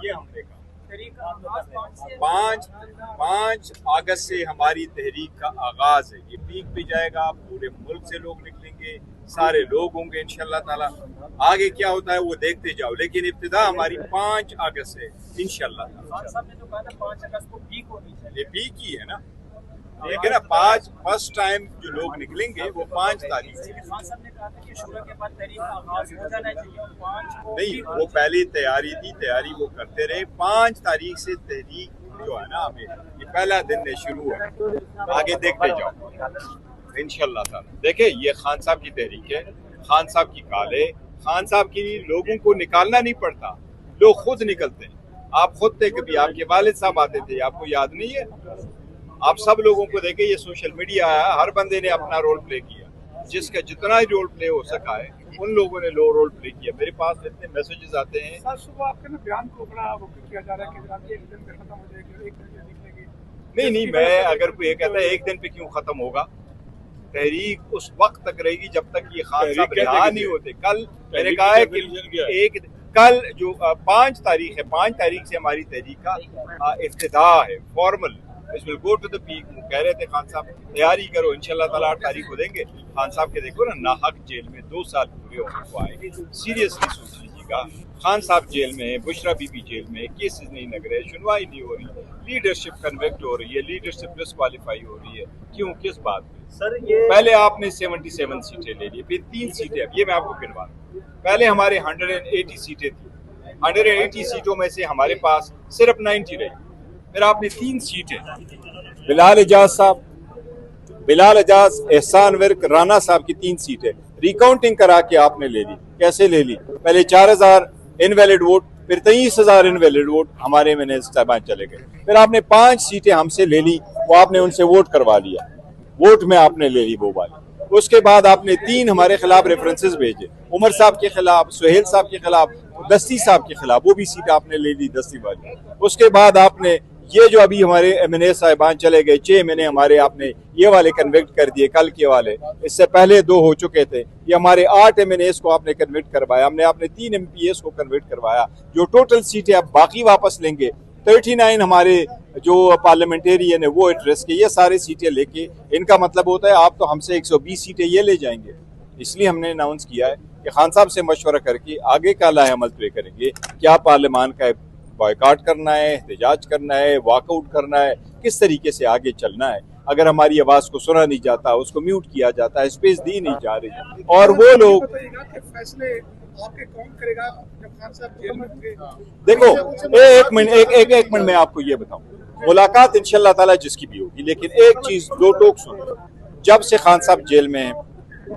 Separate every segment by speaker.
Speaker 1: ये हमने कहा 5 अगस्त से हमारी तहरीक का आगाज है। ये पीक पे जाएगा, पूरे मुल्क से लोग निकलेंगे, सारे लोग होंगे इंशाल्लाह ताला। आगे क्या होता है वो देखते जाओ, लेकिन इब्तिदा हमारी 5 अगस्त से इंशाल्लाह ताला।
Speaker 2: साहब ने जो कहा था 5 अगस्त को पीक होनी चाहिए,
Speaker 1: ये पीक ही है ना, लेकिन ना 5 फर्स्ट टाइम जो लोग निकलेंगे वो 5 तारीख से।
Speaker 2: खान साहब ने कहा था कि शुरू के बाद तहरीक का आगाज हो जाना चाहिए और 5 को
Speaker 1: नहीं, वो पहली तैयारी थी, तैयारी वो करते रहे। 5 तारीख से तहरीक जो है ना, हमें ये पहला दिन शुरू है, आगे देखते जाओ इंशाल्लाह ताला। देखिए ये खान साहब की तहरीक है, खान साहब की काल है। खान साहब की लोगों को निकालना नहीं पड़ता, लोग खुद निकलते हैं। आप खुद थे, कभी आपके वालिद साहब आते थे, आपको याद नहीं है? आप सब लोगों को देखे, ये सोशल मीडिया आया, हर बंदे ने अपना रोल प्ले किया, जिसका जितना ही रोल प्ले हो सका है उन लोगों ने रोल प्ले किया। मेरे पास इतने मैसेजेस आते हैं।
Speaker 3: सर सुबह आपके ना बयान को बड़ा वो किया जा रहा है कि आप एक दिन में खत्म हो जाएगी, एक दिन में निकलेगी।
Speaker 1: नहीं, मैं अगर कोई ये कहता है एक दिन पे क्यों खत्म होगा, तहरीक उस वक्त तक रहेगी जब तक ये खान साहब रिहा नहीं होते। कल मैंने कहा है कि कल जो 5 तारीख है, 5 तारीख से हमारी तहरीक का इफ्तिदा है formal. Will go to the peak. वो कह रहे थे खान साहब तैयारी करो, इंशाल्लाह ताला 8 तारीख को देंगे। खान साहब के देखो ना, नाहक जेल में 2 साल पूरे होने को आए। सीरियसली सोच लीजिएगा, खान साहब जेल में है, बुशरा बीबी जेल में, केसेस नहीं लग रहे, सुनवाई नहीं हो रही, लीडरशिप कन्विक्ट हो रही है, लीडरशिप डिस्क्वालीफाई हो रही है। क्यों, किस बात पे?
Speaker 2: सर ये
Speaker 1: पहले आपने 77 सीटें ले ली, फिर 3 सीटें, अब ये मैं आपको गिनवा दूं। पहले हमारे 180 सीटें थी, 180 सीटों में से हमारे पास सिर्फ 90 रही। फिर आपने 3 सीटें, बिलाल एजाज साहब, बिलाल एजाज, एहसान विर्क, राना साहब की 3 सीटें रिकाउंटिंग करा के आपने ले ली। कैसे ले ली? पहले 4000 इनवैलिड वोट, फिर 23,000 इनवैलिड वोट हमारे मैंने साहबान चले गए। फिर आपने 5 सीटें हमसे ले ली, वो आपने उनसे वोट करवा लिया, वोट में आपने ले ली वो वाली। उसके बाद आपने 3 हमारे खिलाफ रेफरेंसेस भेजे, उमर साहब के खिलाफ, सुहेल साहब के खिलाफ, दस्ती साहब के खिलाफ, वो भी सीट आपने ले ली, दस्ती वाली। उसके बाद आपने ये जो अभी हमारे MNA साहिबान चले गए, 6 MNA हमारे आपने ये वाले कन्विक्ट कर दिए, कल के वाले, इससे पहले 2 हो चुके थे। ये हमारे 8 MNAs को आपने कन्विक्ट करवाया, हमने आपने 3 MPs को कन्विक्ट करवाया। जो टोटल सीटें आप बाकी वापस लेंगे, 39 हमारे जो पार्लियामेंटेरियन है वो एड्रेस के, ये सारी सीटें लेके, इनका मतलब होता है आप तो हमसे 120 सीटें ये ले जाएंगे। इसलिए हमने अनाउंस किया है कि खान साहब से मशवरा करके आगे का लाए अमल तय करेंगे। क्या पार्लियामान का बॉयकॉट करना है, एहतजाज करना है, वॉकआउट करना है, किस तरीके से आगे चलना है। अगर हमारी आवाज को सुना नहीं जाता, उसको म्यूट किया जाता है, स्पेस दी नहीं जा रही, और वो लोग
Speaker 3: फैसले आपके कौन करेगा जब खान साहब जेल में होंगे?
Speaker 1: देखो एक मिनट मैं आपको ये बताऊं, मुलाकात इंशाल्लाह ताला जिसकी भी होगी, लेकिन एक चीज 2 टोक सुनो। जब से खान साहब जेल में हैं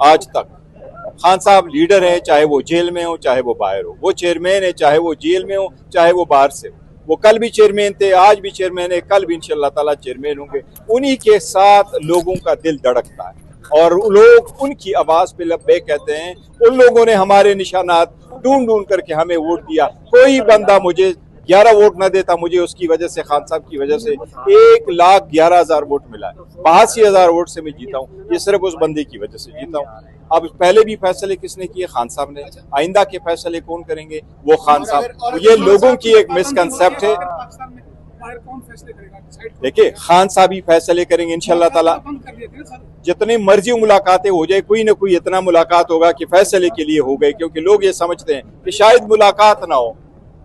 Speaker 1: आज तक, खान साहब लीडर है, चाहे वो जेल में हो चाहे वो बाहर हो, वो चेयरमैन है, चाहे वो जेल में हो चाहे वो बाहर से हो। वो कल भी चेयरमैन थे, आज भी चेयरमैन है, कल भी इंशाल्लाह ताला चेयरमैन होंगे। उन्हीं के साथ लोगों का दिल धड़कता है और लोग उनकी आवाज पे लब्बैक कहते हैं। उन लोगों ने हमारे निशानात ढूंढ ढूंढ करके हमें वोट दिया। कोई बंदा मुझे 11 वोट न देता, मुझे उसकी वजह से, खान साहब की वजह से 1,11,000 वोट मिला है। 82,000 वोट से मैं जीता हूँ, ये सिर्फ उस बंदे की वजह से जीता हूँ। अब पहले भी फैसले किसने किए? खान साहब ने। आइंदा के फैसले कौन करेंगे? वो खान साहब। ये लोगों की एक मिसकंसेप्ट है। देखिए खान साहब ही फैसले करेंगे इंशाल्लाह ताला। जितनी मर्जी मुलाकातें हो जाए, कोई ना कोई इतना मुलाकात होगा कि फैसले के लिए हो गए, क्योंकि लोग ये समझते हैं कि शायद मुलाकात ना हो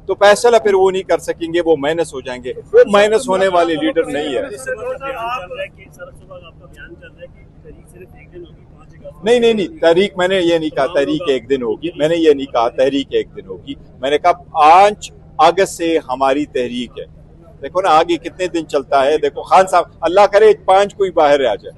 Speaker 1: तो फैसला फिर वो नहीं कर सकेंगे, वो माइनस हो जाएंगे। वो माइनस होने वाले लीडर नहीं है। नहीं, तहरीक मैंने ये नहीं कहा तहरीक एक दिन होगी, मैंने ये नहीं कहा तहरीक एक दिन होगी। मैंने कहा 5 अगस्त से हमारी तहरीक है। देखो ना आगे कितने दिन चलता है। देखो खान साहब, अल्लाह करे 5 कोई बाहर आ जाए।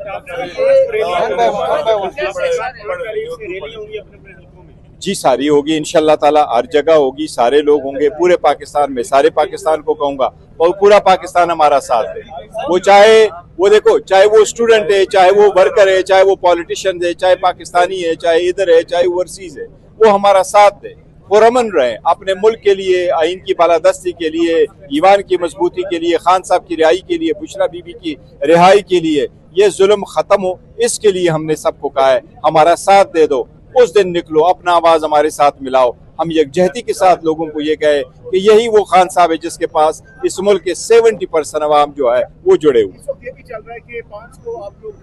Speaker 1: जी सारी होगी इंशाल्लाह ताला, हर जगह होगी, सारे लोग होंगे पूरे पाकिस्तान में। सारे पाकिस्तान को कहूंगा और पूरा पाकिस्तान हमारा साथ है। वो चाहे वो देखो, चाहे वो स्टूडेंट है, चाहे वो वर्कर है, चाहे वो पॉलिटिशियन है, चाहे पाकिस्तानी है, चाहे इधर है, चाहे ओवरसीज है, वो हमारा साथ है। पुरअमन रहे अपने मुल्क के लिए, आइन की बालादस्ती के लिए, ईवान की मजबूती के लिए, खान साहब की रिहाई के लिए, बुशरा बीबी की रिहाई के लिए, ये जुल्म खत्म हो, इसके लिए हमने सबको कहा है हमारा साथ दे दो। उस दिन निकलो, अपना आवाज हमारे साथ मिलाओ। हम यकजहती के साथ लोगों को ये कहे कि यही वो खान साहब है जिसके पास इस मुल्क के 70% अवाम जो है वो जुड़े हुए।
Speaker 4: इस वक्त ये भी चल रहा है कि 5 को आप लोग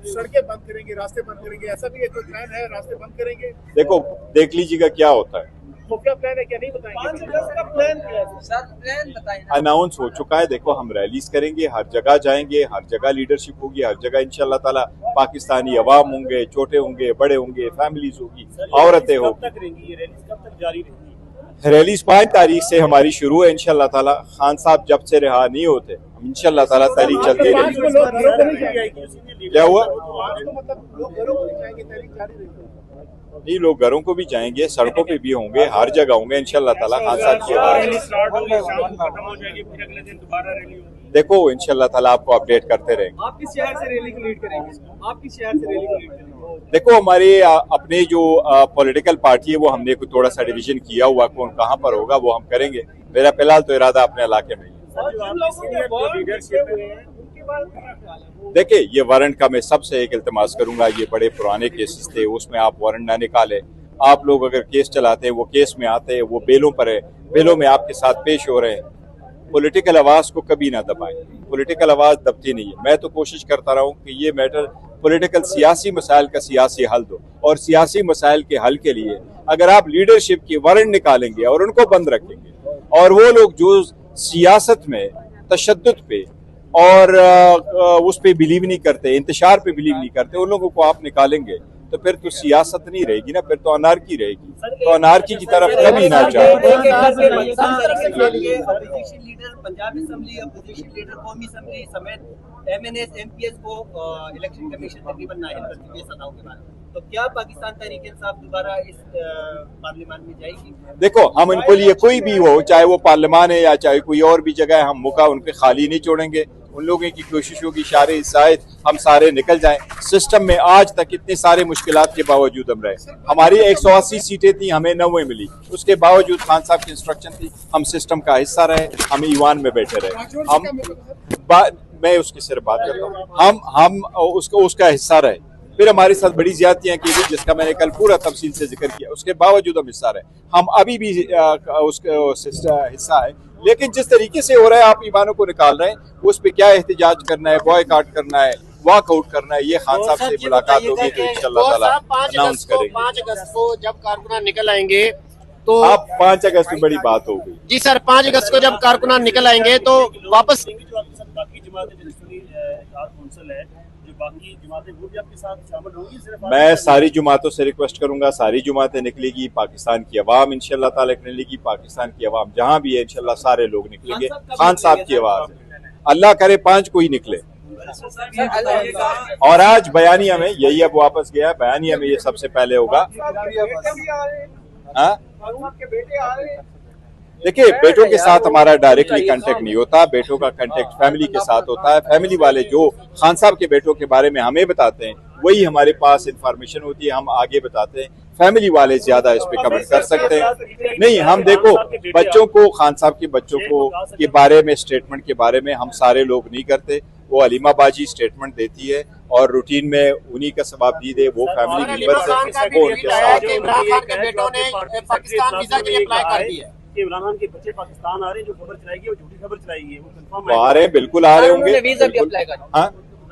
Speaker 4: सड़कें बंद करेंगे, रास्ते बंद करेंगे, ऐसा भी एक प्लान है, रास्ते बंद करेंगे?
Speaker 1: देखो देख लीजिएगा क्या होता है,
Speaker 4: खुफिया प्लान है क्या, नहीं बताएंगे?
Speaker 2: 5 अगस्त का प्लान क्या है सर? प्लान बताएं।
Speaker 1: अनाउंस हो चुका है। देखो हम रैलीज करेंगे, हर जगह जाएंगे, हर जगह लीडरशिप होगी, हर जगह इंशाल्लाह ताला पाकिस्तानी अवाम होंगे, छोटे होंगे, बड़े होंगे, फैमिलीज होगी, औरतें होगी।
Speaker 2: कब तक रहेंगी ये रैली, कब तक जारी रहेगी?
Speaker 1: रैलीज 5 तारीख से हमारी शुरू है इंशाल्लाह ताला। खान साहब जब से रिहा नहीं होते हम इंशाल्लाह ताला तहरीक चलती
Speaker 4: पाँच को लोग घरों को नहीं जाएंगे।
Speaker 1: रहेगी। क्या हुआ?
Speaker 4: 5 को मतलब लोग घरों को नहीं जाएंगे, तहरीक जारी रहेगी।
Speaker 1: नहीं, लोग घरों को भी जाएंगे, सड़कों पे भी होंगे, हर जगह होंगे इंशाल्लाह ताला। खान साहब की
Speaker 2: रैली
Speaker 1: आवाज़
Speaker 2: स्टार्ट होगी, शाम को खत्म हो जाएगी, फिर अगले दिन दोबारा रैली होगी।
Speaker 1: देखो इंशाल्लाह ताला आपको अपडेट करते रहेंगे।
Speaker 2: आप किस शहर से रैली को लीड करेंगे? आप किस शहर से रैली को लीड करेंगे?
Speaker 1: देखो हमारे अपने जो पॉलिटिकल पार्टी है वो हमने कोई थोड़ा सा डिवीजन किया हुआ, कौन कहाँ पर होगा वो हम करेंगे। मेरा फिलहाल तो इरादा अपने इलाके में ही है। देखिए ये वारंट का मैं सबसे एक इल्तिमास करूंगा, ये बड़े पुराने केसेस थे, उसमें आप वारंट ना निकालें। आप लोग अगर केस चलाते हैं, वो केस में आते हैं, वो बेलों पर है, बेलों में आपके साथ पेश हो रहे हैं। पॉलिटिकल आवाज़ को कभी ना दबाएं, पॉलिटिकल आवाज़ दबती नहीं है। मैं तो कोशिश करता रहा हूँ कि ये मैटर पॉलिटिकल सियासी मसाइल का सियासी हल दो, और सियासी मसाइल के हल के लिए अगर आप लीडरशिप की वारंट निकालेंगे और उनको बंद रखेंगे, और वो लोग जो सियासत में तशद्दुद पे और उस पे बिलीव नहीं करते, इंतशार पे बिलीव नहीं करते, उन लोगों को आप निकालेंगे तो फिर तो सियासत नहीं रहेगी ना, फिर तो अनारकी रहेगी। तो अनारकी की तरफ कभी ना जाए।
Speaker 2: Opposition leader Punjab assembly, opposition leader कौमी असेंबली समेत एमएनएस एमपीएस को इलेक्शन कमीशन तकरीबन नाहिल कर चुके हैं सदाओं के बाद। तो क्या पाकिस्तान तहरीक इंसाफ दोबारा इस पार्लियामान में जाएगी?
Speaker 1: देखो हम इनको लिए कोई भी हो, चाहे वो पार्लियामान है या चाहे कोई और भी जगह है, हम मौका उनके खाली नहीं छोड़ेंगे। उन लोगों की कोशिशों की शारे शायद हम सारे निकल जाएं। सिस्टम में आज तक इतने सारे मुश्किलात के बावजूद हम रहे। हमारी 180 सीटें थी, हमें 90 मिली, उसके बावजूद खान साहब की इंस्ट्रक्शन थी, हम सिस्टम का हिस्सा रहे, हम ईवान में बैठे रहे। मैं उसकी सिर्फ बात करता हूँ, हम उसका हिस्सा रहे। फिर हमारे साथ बड़ी ज्यादतियां की गई जिसका मैंने कल पूरा तफसील से जिक्र किया, उसके बावजूद हम हिस्सा रहे। हम अभी भी उसका हिस्सा है, लेकिन जिस तरीके से हो रहा है, आप ईवानों को निकाल रहे हैं, उस पर क्या एहतजाज करना है, बॉयकॉट करना है, वॉकआउट करना है, ये खान साहब से मुलाकात होगी तो इंशाल्लाह ताला अनाउंस करेंगे।
Speaker 4: 5 अगस्त को जब कारकुनान निकल आएंगे तो
Speaker 1: आप 5 अगस्त में बड़ी बात हो गई
Speaker 4: जी सर, 5 अगस्त को जब कारकुनान निकल आएंगे तो वापस
Speaker 2: बाकी जमातें कौंसिल है, जो बाकी जमातें वो भी आपके साथ शामिल होंगी? सिर्फ
Speaker 1: मैं सारी जुमातों से रिक्वेस्ट करूंगा, सारी जुमातें निकलेगी, पाकिस्तान की अवाम इंशाल्लाह ताला निकलेगी, पाकिस्तान की अवाम जहां भी है इंशाल्लाह सारे लोग निकलेंगे। खान साहब की आवाज है, अल्लाह करे 5 को ही निकले। और आज बयानिया में यही अब वापस गया, बयानिया में ये सबसे पहले होगा। देखिए बेटों के साथ हमारा डायरेक्टली कांटेक्ट नहीं होता, बेटों का कांटेक्ट फैमिली के साथ होता है। फैमिली वाले जो खान साहब के बेटों के बारे में हमें बताते हैं वही हमारे पास इंफॉर्मेशन होती है, हम आगे बताते हैं। फैमिली वाले ज्यादा इस पे कमेंट कर सकते हैं। नहीं, हम देखो बच्चों को, खान साहब के बच्चों को के बारे में, स्टेटमेंट के बारे में हम सारे लोग नहीं करते। वो अलीमा बाजी स्टेटमेंट देती है और रूटीन में उन्हीं का सवाब दीद है, वो फैमिली मेंबर से वो उनके साथ।
Speaker 4: इमरान खान के बेटों ने पाकिस्तान वीजा के लिए अप्लाई कर दिया
Speaker 2: कि इमरान खान के बच्चे पाकिस्तान आ रहे हैं, जो खबर चलाएगी वो झूठी खबर चलाएगी, वो कंफर्म
Speaker 1: वो आ रहे हैं, बिल्कुल आ रहे होंगे। हाँ,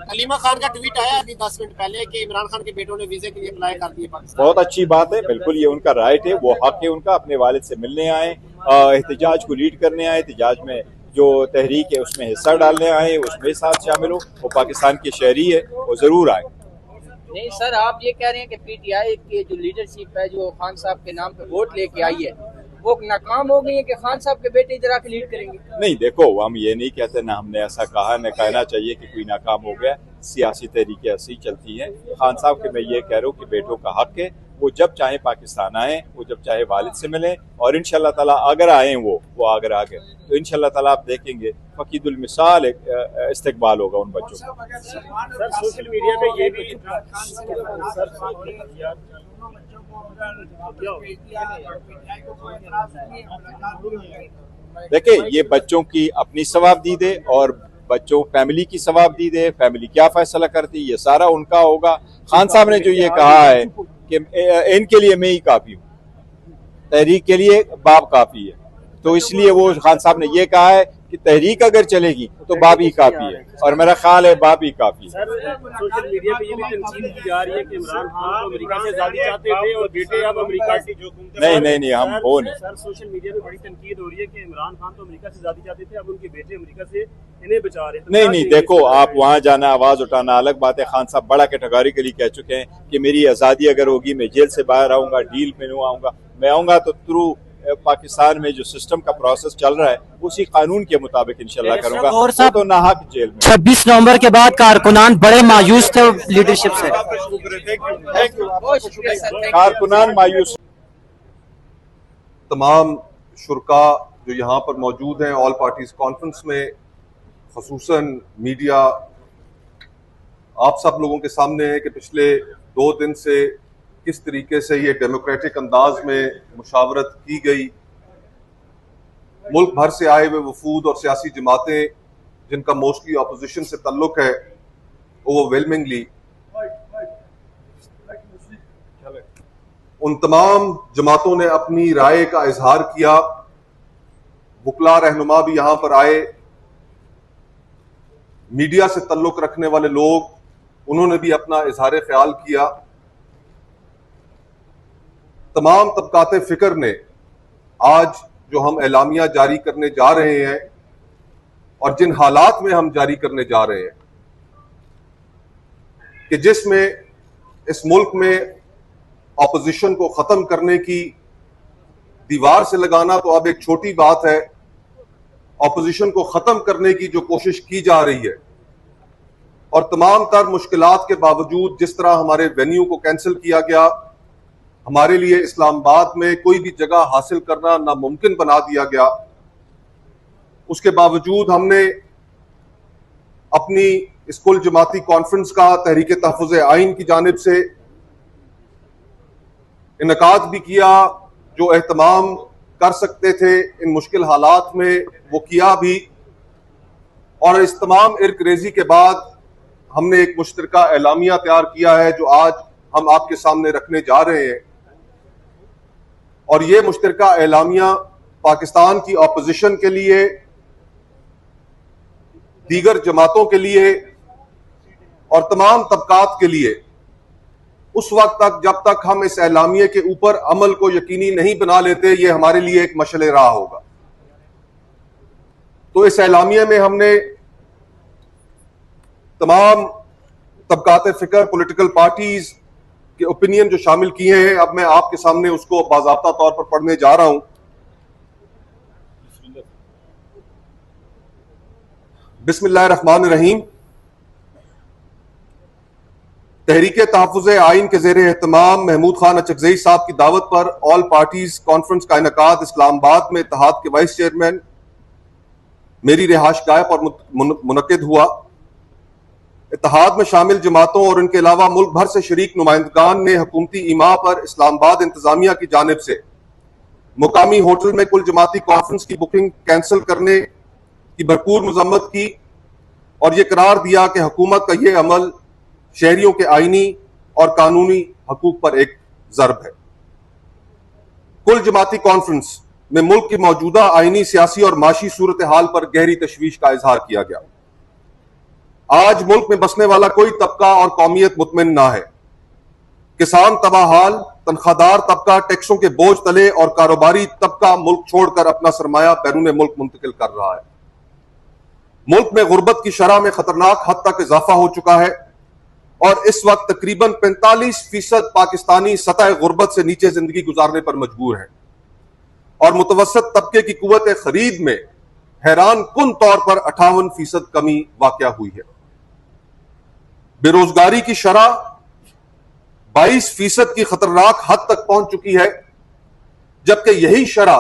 Speaker 4: अलीमा खान का ट्वीट आया अभी 10 मिनट पहले कि इमरान खान के बेटों ने वीजे के लिए अप्लाई कर दिए पाकिस्तान।
Speaker 1: बहुत अच्छी बात है, बिल्कुल ये उनका राइट है, वो हक है उनका। अपने वालिद से मिलने आए, एहतजाज को लीड करने आए, एहतजाज में जो तहरीक है उसमें हिस्सा डालने आए, उसमें साथ शामिल हो। वो पाकिस्तान के शहरी है, वो जरूर आए।
Speaker 5: नहीं सर, आप ये कह रहे हैं कि पीटीआई की जो लीडरशिप है, जो खान साहब के नाम पे वोट लेके आई है, वो नाकाम हो गई है कि खान साहब के बेटे इधर आके लीड करेंगे?
Speaker 1: नहीं, देखो हम ये नहीं कहते, ना हमने ऐसा कहा, न कहना चाहिए कि कोई नाकाम हो गया। सियासी तहरीकें ऐसी चलती हैं। खान साहब के मैं ये कह रहा हूँ कि बेटों का हक है, वो जब चाहे पाकिस्तान आए, वो जब चाहे वालिद से मिले, और इंशाल्लाह ताला अगर आए वो अगर आ गए तो इंशाल्लाह ताला आप देखेंगे फकीदुल मिसाल इस्तकबाल होगा उन बच्चों का।
Speaker 2: सर सोशल मीडिया पे ये भी
Speaker 1: देखिए ये बच्चों की अपनी सवाबदीद है और बच्चों फैमिली की सवाबदीद है। फैमिली क्या फैसला करती है ये सारा उनका होगा। खान साहब ने जो ये कहा है कि इनके लिए मैं ही काफी हूँ, तहरीक के लिए बाप काफ़ी है। तो इसलिए वो खान साहब ने ये कहा है कि तहरीक अगर चलेगी तो बाप ही काफ़ी है, और मेरा ख्याल है बाप ही काफ़ी है।
Speaker 6: सर, सोशल मीडिया पे ये भी तनकीद की जा रही है कि इमरान खान तो अमेरिका से आज़ादी चाहते थे और बेटे अब अमेरिका से
Speaker 1: नहीं हम वो नहीं।
Speaker 6: सर, सोशल मीडिया पे बड़ी तनकीद हो रही है कि इमरान खान तो अमेरिका से आज़ादी चाहते थे, अब उनके बेटे अमेरिका से इन्हें बचा रहे हैं।
Speaker 1: नहीं देखो, आप वहाँ जाना, आवाज़ उठाना अलग बात है। खान साहब बड़ा कैटेगोरिकली कह चुके हैं कि मेरी आज़ादी अगर होगी, मैं जेल से बाहर आऊँगा, डील में नहीं आऊँगा। मैं आऊँगा तो थ्रू पाकिस्तान में जो सिस्टम का प्रोसेस चल रहा है उसी कानून के मुताबिक इंशाल्लाह करूंगा।
Speaker 7: और साहब,
Speaker 1: तो नाहक जेल में
Speaker 7: 26 नवंबर के बाद कारकुनान बड़े मायूस थे लीडरशिप से।
Speaker 1: कारकुनान मायूस।
Speaker 8: तमाम शुरका जो यहाँ पर मौजूद हैं ऑल पार्टीज कॉन्फ्रेंस में, खसूसन मीडिया, आप सब लोगों के सामने है कि पिछले 2 दिन से किस तरीके से ये डेमोक्रेटिक अंदाज में मुशावरत की गई। मुल्क भर से आए हुए वफूद और सियासी जमातें जिनका मोस्टली अपोजिशन से ताल्लुक है, ओवरवेलमिंगली उन तमाम जमातों ने अपनी राय का इजहार किया। वकला रहनुमा भी यहां पर आए, मीडिया से ताल्लुक रखने वाले लोग, उन्होंने भी अपना इजहार ख्याल किया। तमाम तबकाते फिक्र ने आज जो हम एलामिया जारी करने जा रहे हैं और जिन हालात में हम जारी करने जा रहे हैं कि जिसमें इस मुल्क में ऑपोजिशन को खत्म करने की दीवार से लगाना तो अब एक छोटी बात है, ऑपोजिशन को खत्म करने की जो कोशिश की जा रही है और तमाम तर मुश्किलात के बावजूद जिस तरह हमारे वेन्यू को कैंसिल किया गया, हमारे लिए इस्लामाबाद में कोई भी जगह हासिल करना नामुमकिन बना दिया गया, उसके बावजूद हमने अपनी इस कुल जमाती कॉन्फ्रेंस का तहरीक तहफ़्फ़ुज़ आइन की जानिब से इनकाद भी किया। जो एहतमाम कर सकते थे इन मुश्किल हालात में वो किया भी, और इस तमाम इर्करेजी के बाद हमने एक मुश्तरका एलामिया तैयार किया है जो आज हम आपके सामने रखने जा रहे हैं। और ये मुश्तरका एलामिया पाकिस्तान की अपोजिशन के लिए, दीगर जमातों के लिए और तमाम तबकात के लिए उस वक्त तक जब तक हम इस एलामिया के ऊपर अमल को यकीनी नहीं बना लेते, ये हमारे लिए एक मशअले राह होगा। तो इस एलामिया में हमने तमाम तबकात फिक्र, पॉलिटिकल पार्टीज के ओपिनियन जो शामिल किए हैं, अब मैं आपके सामने उसको बाज़ाब्ता तौर पर पढ़ने जा रहा हूं। बिस्मिल्लाहिर्रहमानिर्रहीम। तहरीक तहफ़्फ़ुज़ आइन के ज़ेर एहतमाम महमूद खान अचकज़ई साहब की दावत पर ऑल पार्टीज कॉन्फ्रेंस का इनकाद इस्लामाबाद में इत्तेहाद के वाइस चेयरमैन मेरी रिहाइश गाह पर मुनक़िद हुआ। इत्तेहाद में शामिल जमातों और इनके अलावा मुल्क भर से शरीक नुमाइंदगान ने हुकूमती ईमा पर इस्लामाबाद इंतजामिया की जानिब से मुकामी होटल में कुल जमाती कॉन्फ्रेंस की बुकिंग कैंसिल करने की भरपूर मजम्मत की और ये करार दिया कि हुकूमत का यह अमल शहरियों के आईनी और कानूनी हकूक पर एक ज़र्ब है। कुल जमाती कॉन्फ्रेंस में मुल्क की मौजूदा आईनी, सियासी और माशी सूरत हाल पर गहरी तशवीश का इजहार किया गया। आज मुल्क में बसने वाला कोई तबका और कौमियत मुतमिन ना है। किसान तबाहाल, तनख्वाहदार तबका टैक्सों के बोझ तले और कारोबारी तबका मुल्क छोड़कर अपना सरमाया बैरून मुल्क मुंतकिल कर रहा है। मुल्क में गुर्बत की शरह में खतरनाक हद तक इजाफा हो चुका है और इस वक्त तकरीबन 45% पाकिस्तानी सतह गुर्बत से नीचे जिंदगी गुजारने पर मजबूर है और मुतवसत तबके की कुव्वत खरीद में हैरान कुन तौर पर 58% कमी वाक़या हुई है। बेरोजगारी की शरह 22% की खतरनाक हद तक पहुंच चुकी है, जबकि यही शरह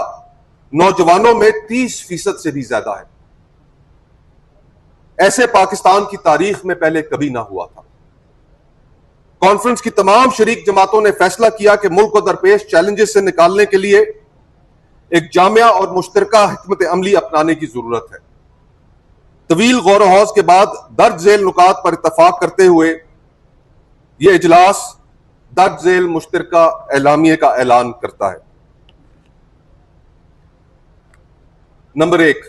Speaker 8: नौजवानों में 30% से भी ज्यादा है। ऐसे पाकिस्तान की तारीख में पहले कभी ना हुआ था। कॉन्फ्रेंस की तमाम शरीक जमातों ने फैसला किया कि मुल्क को दरपेश चैलेंजेस से निकालने के लिए एक जामिया और मुश्तरका हिकमत अमली अपनाने की जरूरत है। तवील गौर हौज के बाद दर्ज झेल नुकात पर इत्तफाक करते हुए यह इजलास दर्ज झेल मुश्तरका एलामिया का ऐलान करता है। नंबर 1,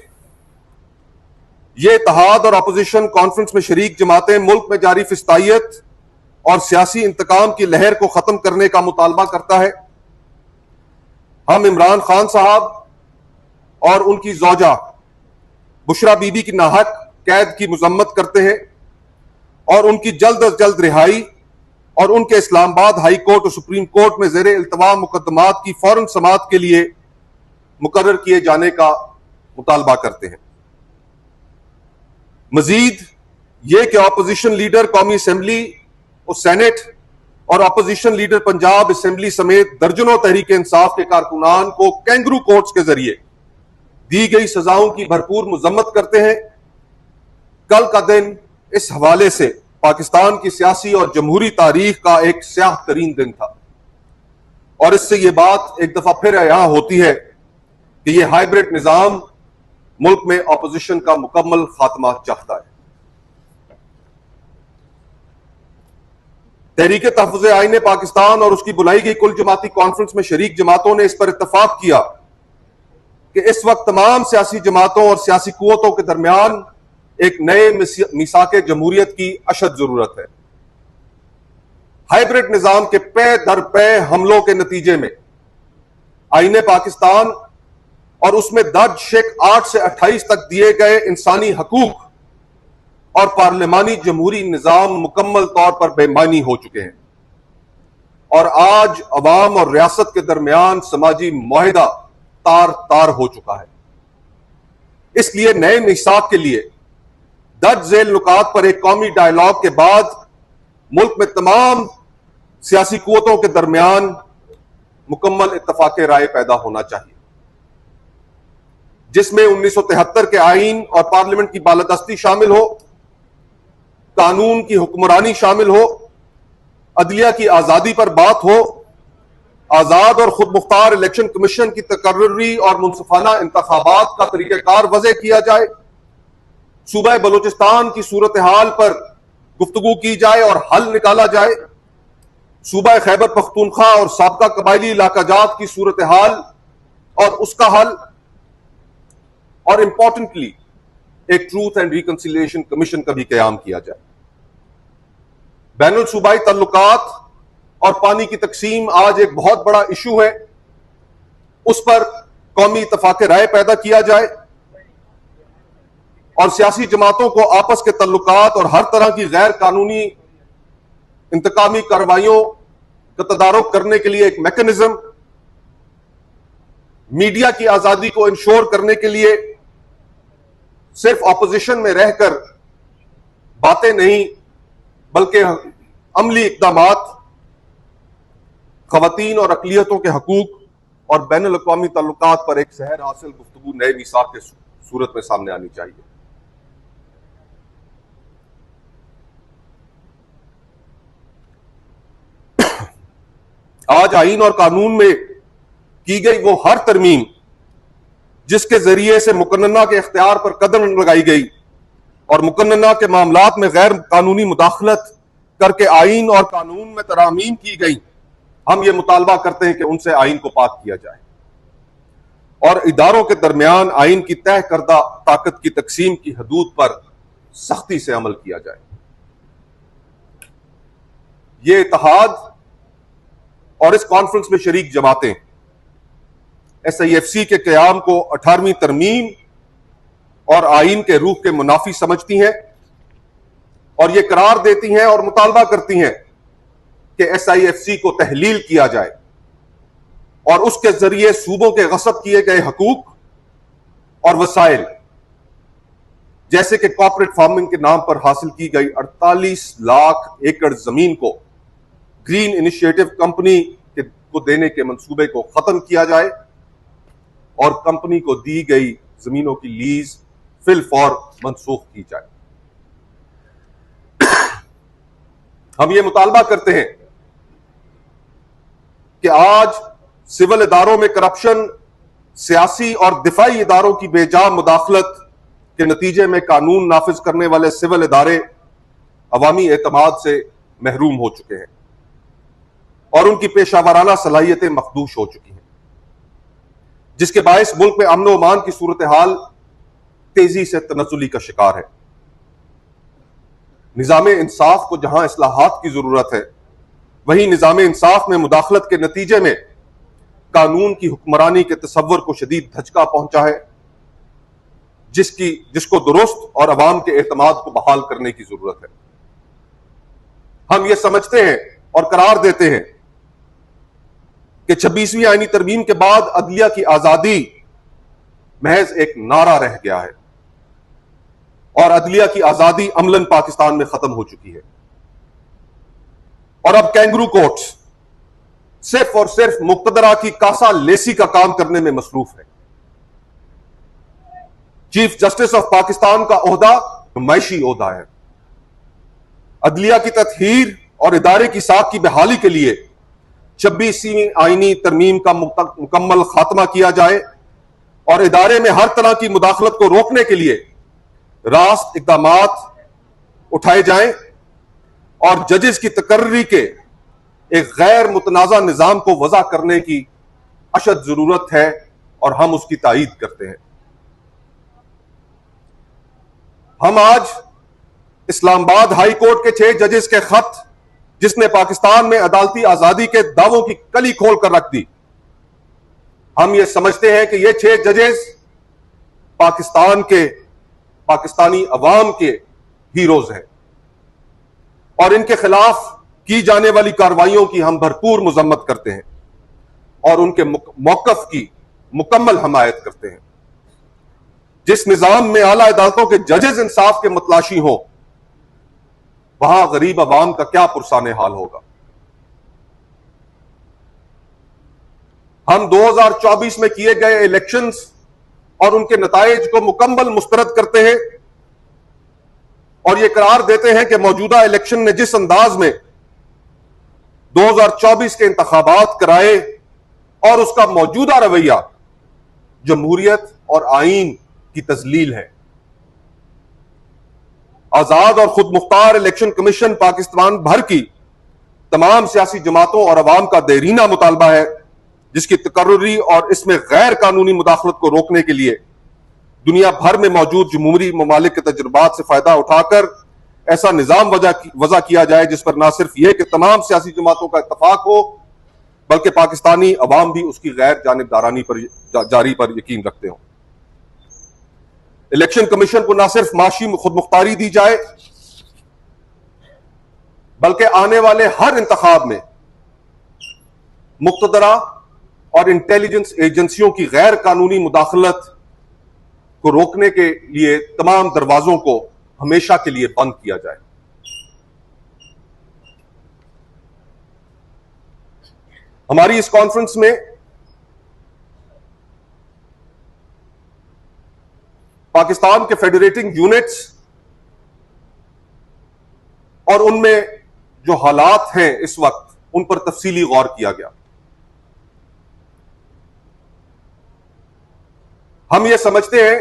Speaker 8: ये इत्तेहाद और अपोजिशन कॉन्फ्रेंस में शरीक जमातें मुल्क में जारी फिस्तायत और सियासी इंतकाम की लहर को खत्म करने का मुतालबा करता है। हम इमरान खान साहब और उनकी ज़ौजा बुशरा बीबी की नाहक कैद की मजम्मत करते हैं और उनकी जल्द अज जल्द रिहाई और उनके इस्लामाबाद हाई कोर्ट और सुप्रीम कोर्ट में ज़ेरे इल्तवा मुकदमात की फौरन समाअत के लिए मुकर्रर किए जाने का मुतालबा करते हैं। मजीद ये कि अपोजिशन लीडर कौमी असम्बली और सेनेट और अपोजिशन लीडर पंजाब असम्बली समेत दर्जनों तहरीक इंसाफ के कारकुनान को कैंगरू कोर्ट्स के जरिए दी गई सजाओं की भरपूर मजम्मत करते हैं। कल का दिन इस हवाले से पाकिस्तान की सियासी और जमहूरी तारीख का एक स्याह तरीन दिन था और इससे यह बात एक दफा फिर यहां होती है कि यह हाइब्रिड निजाम मुल्क में अपोजिशन का मुकम्मल खात्मा चाहता है। तहरीक तहफ़्फ़ुज़ आईन पाकिस्तान और उसकी बुलाई गई कुल जमाती कॉन्फ्रेंस में शरीक जमातों ने इस पर इत्तफाक किया कि इस वक्त तमाम सियासी जमातों और सियासी कुव्वतों के दरमियान एक नए मिसाके जमहूरियत की अशद जरूरत है। हाइब्रिड निजाम के पे दर पे हमलों के नतीजे में आईने पाकिस्तान और उसमें दर्ज शेक 8 से 28 तक दिए गए इंसानी हकूक और पार्लिमानी जमहूरी निजाम मुकम्मल तौर पर बेमानी हो चुके हैं और आज अवाम और रियासत के दरमियान समाजी मुआहिदा तार तार हो चुका है। इसलिए नए मिसाक के लिए दर्ज झेल नुकात पर एक कौमी डायलॉग के बाद मुल्क में तमाम सियासी कुव्वतों के दरमियान मुकम्मल इत्तफाक राय पैदा होना चाहिए, जिसमें 1973 के आईन और पार्लियामेंट की बालादस्ती शामिल हो, कानून की हुक्मरानी शामिल हो, अदलिया की आजादी पर बात हो, आजाद और खुद मुख्तार इलेक्शन कमीशन की तकर्री और मुनसिफाना इंतखाबात का तरीक़ाकार वज़े किया जाए, सूबा बलूचिस्तान की सूरत हाल पर गुफ्तगू की जाए और हल निकाला जाए, सूबा खैबर पख्तूनख्वा और साबका कबायली इलाकाजात की सूरत हाल और उसका हल, और इंपॉर्टेंटली एक ट्रूथ एंड रिकंसिलिएशन कमीशन का भी क़याम किया जाए। बैनुल सूबाई तल्लुकात और पानी की तकसीम आज एक बहुत बड़ा इशू है, उस पर कौमी इत्तफाक राय पैदा किया जाए और सियासी जमातों को आपस के तल्लुकात और हर तरह की गैर कानूनी इंतकामी कार्रवाइयों का तदारुक करने के लिए एक मैकेनिज्म, मीडिया की आजादी को इंश्योर करने के लिए सिर्फ ऑपोजिशन में रहकर बातें नहीं बल्कि अमली इक़दामात, ख़वातीन और अक़लियतों के हकूक और बैनुल अक़वामी तल्लुकात पर एक सहर हासिल गुफ्तगू नए मिसाक के सूरत में सामने आनी चाहिए। आज आईन और कानून में की गई वो हर तरमीम जिसके जरिए से मुकन्नना के इख्तियार पर कदम लगाई गई और मुकन्नना के मामलात में गैर कानूनी मुदाखलत करके आईन और कानून में तरामीम की गई, हम ये मुतालबा करते हैं कि उनसे आईन को पाक किया जाए और इदारों के दरमियान आईन की तय करदा ताकत की तकसीम की हदूद पर सख्ती से अमल किया जाए। ये इत्तेहाद और इस कॉन्फ्रेंस में शरीक जमातें SIFC के क़याम को 18वीं तरमीम और आईन के रूह के मुनाफी समझती हैं और ये करार देती हैं और मुतालबा करती हैं कि SIFC को तहलील किया जाए और उसके जरिए सूबों के गस्ब किए गए हकूक और वसाइल, जैसे कि कॉर्पोरेट फार्मिंग के नाम पर हासिल की गई 48 लाख एकड़ जमीन को ग्रीन इनिशिएटिव कंपनी को देने के मंसूबे को खत्म किया जाए और कंपनी को दी गई जमीनों की लीज फिल फॉर मनसूख की जाए। हम ये मुतालबा करते हैं कि आज सिविल इदारों में करप्शन, सियासी और दिफाई इदारों की बेजा मुदाखलत के नतीजे में कानून नाफिज करने वाले सिविल इदारे अवामी एतमाद से महरूम हो चुके हैं और उनकी पेशावराना सलाहियतें मखदूश हो चुकी हैं। जिसके बायस मुल्क में अमन व अमान की सूरत हाल तेजी से तनज़्ज़ुली का शिकार है। निज़ाम इंसाफ को जहां इस्लाहात की जरूरत है, वहीं निज़ाम इंसाफ में मुदाखलत के नतीजे में कानून की हुक्मरानी के तसव्वुर को शदीद धचका पहुंचा है, जिसको दुरुस्त और अवाम के एतमाद को बहाल करने की जरूरत है। हम ये समझते हैं और करार देते हैं कि 26वीं आईनी तरमीम के बाद अदलिया की आजादी महज एक नारा रह गया है और अदलिया की आजादी अमलन पाकिस्तान में खत्म हो चुकी है। और अब कैंगरू कोर्ट्स सिर्फ और सिर्फ मुक्तदरा की कासा लेसी का काम करने में मसरूफ है। चीफ जस्टिस ऑफ पाकिस्तान का ओहदा नुमाइशी ओहदा है। अदलिया की तत्हीर और इदारे की साख की बहाली के लिए 26वीं आईनी तरमीम का मुकम्मल खात्मा किया जाए और इदारे में हर तरह की मुदाखलत को रोकने के लिए रास्त इक़दामात उठाए जाएं और जजेस की तकर्री के एक गैर मुतनाज़ा निज़ाम को वज़ा करने की अशद जरूरत है और हम उसकी तायीद करते हैं। हम आज इस्लामाबाद हाई कोर्ट के 6 जजेस के खत, जिसने पाकिस्तान में अदालती आजादी के दावों की कली खोल कर रख दी, हम ये समझते हैं कि ये 6 जजेस पाकिस्तानी अवाम के हीरोज हैं और इनके खिलाफ की जाने वाली कार्रवाइयों की हम भरपूर मजम्मत करते हैं और उनके मौकफ की मुकम्मल हमायत करते हैं। जिस निजाम में आला अदालतों के जजेस इंसाफ के मतलाशी हो, वहां गरीब अवाम का क्या पुरसाने हाल होगा। हम 2024 में किए गए इलेक्शंस और उनके नताइज को मुकम्मल मुस्तरद करते हैं और यह करार देते हैं कि मौजूदा इलेक्शन ने जिस अंदाज में 2024 के इंतखाबात कराए और उसका मौजूदा रवैया जमहूरियत और आईन की तजलील है। आजाद और खुद मुख्तार इलेक्शन कमीशन पाकिस्तान भर की तमाम सियासी जमातों और अवाम का देरीना मुतालबा है, जिसकी तकर्रुरी और इसमें गैर कानूनी मुदाखलत को रोकने के लिए दुनिया भर में मौजूद जमहूरी ममालिक के तजुर्बात से फायदा उठाकर ऐसा निजाम वज़ा किया जाए जिस पर ना सिर्फ यह कि तमाम सियासी जमातों का इत्तफाक हो, बल्कि पाकिस्तानी अवाम भी उसकी गैर जानिबदारानी जारी पर यकीन रखते हो। इलेक्शन कमीशन को ना सिर्फ माशी खुद मुख्तारी दी जाए, बल्कि आने वाले हर इंतखाब में मुक्तदरा और इंटेलिजेंस एजेंसियों की गैर कानूनी मुदाखलत को रोकने के लिए तमाम दरवाजों को हमेशा के लिए बंद किया जाए। हमारी इस कॉन्फ्रेंस में पाकिस्तान के फेडरेटिंग यूनिट्स और उनमें जो हालात हैं इस वक्त, उन पर तफसीली गौर किया गया। हम ये समझते हैं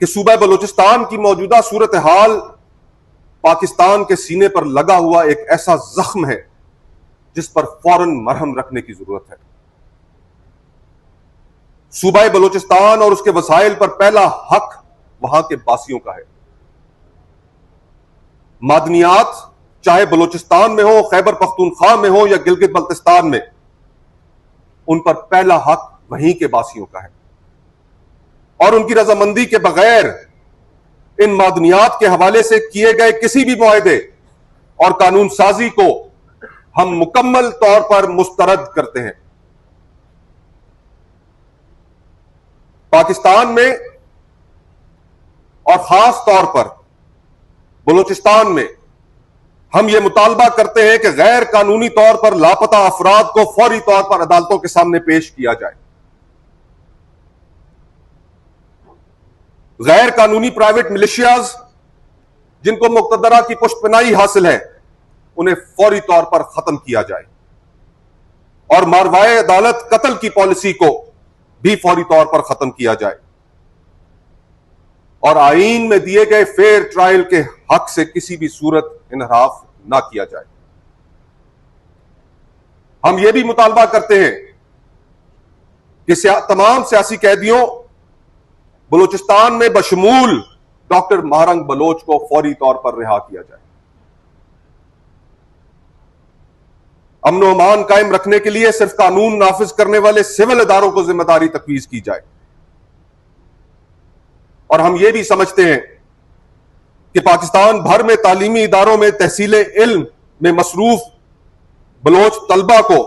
Speaker 8: कि सूबा बलूचिस्तान की मौजूदा सूरत हाल पाकिस्तान के सीने पर लगा हुआ एक ऐसा जख्म है जिस पर फौरन मरहम रखने की जरूरत है। सूबा बलूचिस्तान और उसके वसाइल पर पहला हक वहां के बासियों का है। मादनियात चाहे बलूचिस्तान में हो, खैबर पख्तूनख्वा में हो या गिलगित बल्तिस्तान में, उन पर पहला हक वहीं के बासियों का है और उनकी रजामंदी के बगैर इन मादनियात के हवाले से किए गए किसी भी मुआहदे और कानून साजी को हम मुकम्मल तौर पर मुस्तरद करते हैं। पाकिस्तान में और खास तौर पर बलूचिस्तान में हम यह मुतालबा करते हैं कि गैर कानूनी तौर पर लापता अफराद को फौरी तौर पर अदालतों के सामने पेश किया जाए। गैर कानूनी प्राइवेट मिलिशियाज जिनको मुक्तदरा की पुष्टपनाही हासिल है, उन्हें फौरी तौर पर खत्म किया जाए और मारवाए अदालत कत्ल की पॉलिसी को भी फौरी तौर पर खत्म किया जाए और आईन में दिए गए फेयर ट्रायल के हक से किसी भी सूरत इनहराफ ना किया जाए। हम यह भी मुतालबा करते हैं कि तमाम सियासी कैदियों बलूचिस्तान में बशमूल डॉक्टर महारंग बलोच को फौरी तौर पर रिहा किया जाए। अमन और अमान कायम रखने के लिए सिर्फ कानून नाफिज करने वाले सिविल इदारों को जिम्मेदारी तफवीज की जाए। और हम ये भी समझते हैं कि पाकिस्तान भर में तालीमी इदारों में तहसीले इल्म में मसरूफ बलोच तलबा को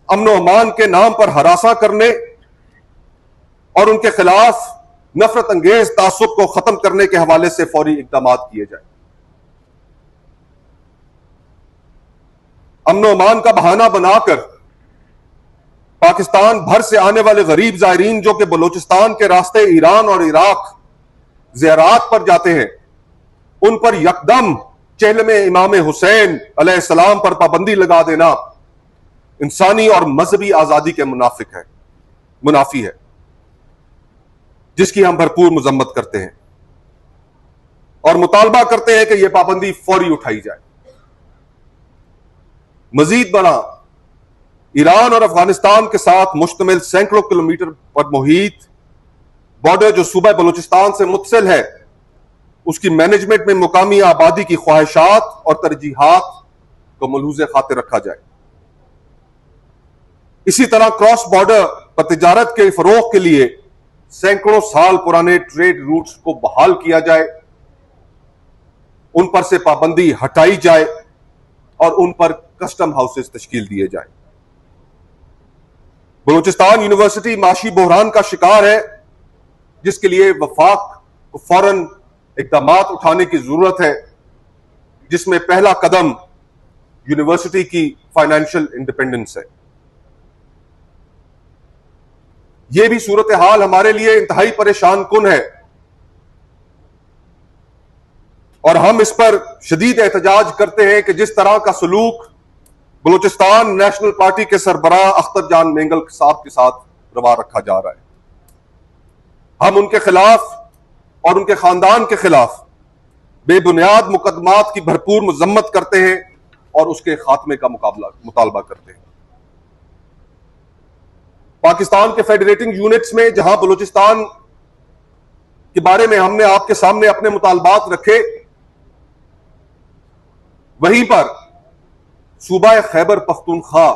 Speaker 8: अमन और अमान के नाम पर हरासा करने और उनके खिलाफ नफरत अंगेज तासुब को खत्म करने के हवाले से फौरी इकदाम किए जाए। अमन और अमान का बहाना बनाकर पाकिस्तान भर से आने वाले गरीब जायरीन जो कि बलूचिस्तान के रास्ते ईरान और इराक ज़ियारत पर जाते हैं, उन पर यकदम चेहलम इमाम हुसैन अलैहिस्सलाम पर पाबंदी लगा देना इंसानी और मजहबी आजादी के मुनाफी है, जिसकी हम भरपूर मजम्मत करते हैं और मुतालबा करते हैं कि यह पाबंदी फौरी उठाई जाए। मजीद बना ईरान और अफगानिस्तान के साथ मुश्तमिल सैकड़ों किलोमीटर पर मुहित बॉर्डर जो सूबा बलूचिस्तान से मुत्सिल है, उसकी मैनेजमेंट में मुकामी आबादी की ख्वाहिशात और तरजीहात को मलहूज़े खातिर रखा जाए। इसी तरह क्रॉस बॉर्डर पर तिजारत के फरोग के लिए सैकड़ों साल पुराने ट्रेड रूट्स को बहाल किया जाए, उन पर से पाबंदी हटाई जाए और उन पर कस्टम हाउसेस तश्कील दिए जाए। बलूचिस्तान यूनिवर्सिटी माशी बहरान का शिकार है, जिसके लिए वफाक को फौरन इकदाम उठाने की जरूरत है, जिसमें पहला कदम यूनिवर्सिटी की फाइनेंशियल इंडिपेंडेंस है। यह भी सूरत हाल हमारे लिए इंतहाई परेशान कुन है और हम इस पर शदीद एहतजाज करते हैं कि जिस तरह का सलूक बलूचिस्तान नेशनल पार्टी के सरबराह अख्तर जान मेंगल साहब के साथ रवा रखा जा रहा है, हम उनके खिलाफ और उनके खानदान के खिलाफ बेबुनियाद मुकदमात की भरपूर मजम्मत करते हैं और उसके खात्मे का मुतालबा करते हैं। पाकिस्तान के फेडरेटिंग यूनिट्स में जहां बलूचिस्तान के बारे में हमने आपके सामने अपने मुतालबात रखे, वहीं पर सूबा खैबर पख्तूनख्वा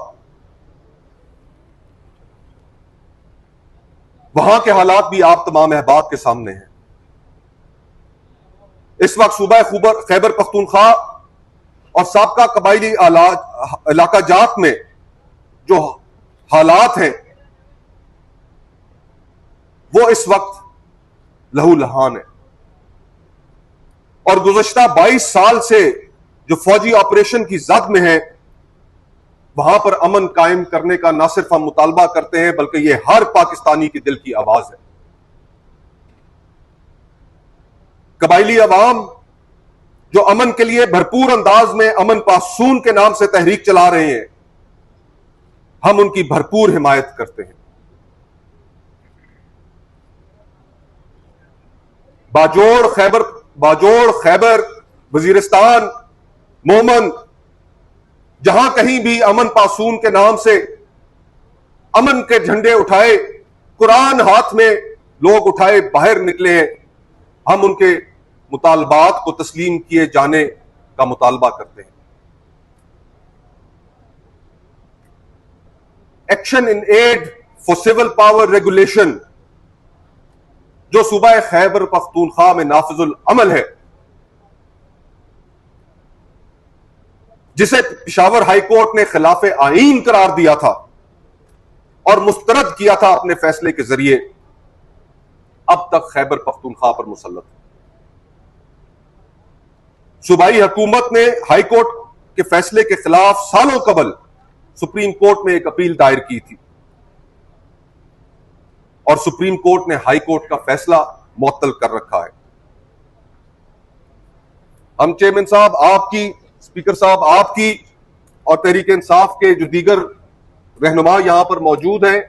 Speaker 8: वहां के हालात भी आप तमाम अहबाब के सामने हैं। इस वक्त सूबा खैबर पख्तूनख्वा और साबका कबायली इलाका जात में जो हालात हैं वो इस वक्त लहू लहान है और गुज़श्ता 22 साल से जो फौजी ऑपरेशन की जद में है, वहां पर अमन कायम करने का ना सिर्फ हम मुतालबा करते हैं बल्कि यह हर पाकिस्तानी के दिल की आवाज है। कबायली अवाम जो अमन के लिए भरपूर अंदाज में अमन पासून के नाम से तहरीक चला रहे हैं, हम उनकी भरपूर हिमायत करते हैं। बाजोड़ खैबर वजीरिस्तान मोमन जहां कहीं भी अमन पासून के नाम से अमन के झंडे उठाए, कुरान हाथ में लोग उठाए बाहर निकले हैं, हम उनके मुतालबात को तस्लीम किए जाने का मुतालबा करते हैं। Action in aid for civil power regulation जो सूबा खैबर पख्तूनख्वा में नाफिजुल अमल है, जिसे पेशावर हाई कोर्ट ने खिलाफ आईन करार दिया था और मुस्तरद किया था अपने फैसले के जरिए, अब तक खैबर पख्तूनख्वा पर मुसल्लत है। सूबाई हुकूमत ने हाई कोर्ट के फैसले के खिलाफ सालों कबल सुप्रीम कोर्ट में एक अपील दायर की थी और सुप्रीम कोर्ट ने हाई कोर्ट का फैसला मुअत्तल कर रखा है। हम चेयरमैन साहब आपकी, स्पीकर साहब आपकी और तहरीक इंसाफ के जो दीगर रहनुमा यहां पर मौजूद हैं,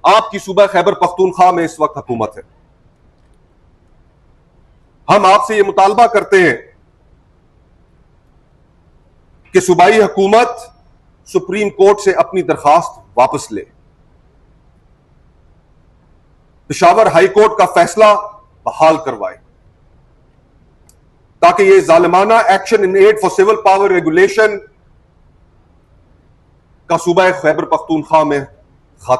Speaker 8: आपकी सूबा खैबर पख्तूनख्वा में इस वक्त हुकूमत है। हम आपसे यह मुतालबा करते हैं कि सूबाई हुकूमत सुप्रीम कोर्ट से अपनी दरखास्त वापस ले। पेशावर हाई कोर्ट का फैसला बहाल करवाए ताकि ये जालिमाना action in aid for civil power regulation का सूबा खैबर पख्तूनख्वा में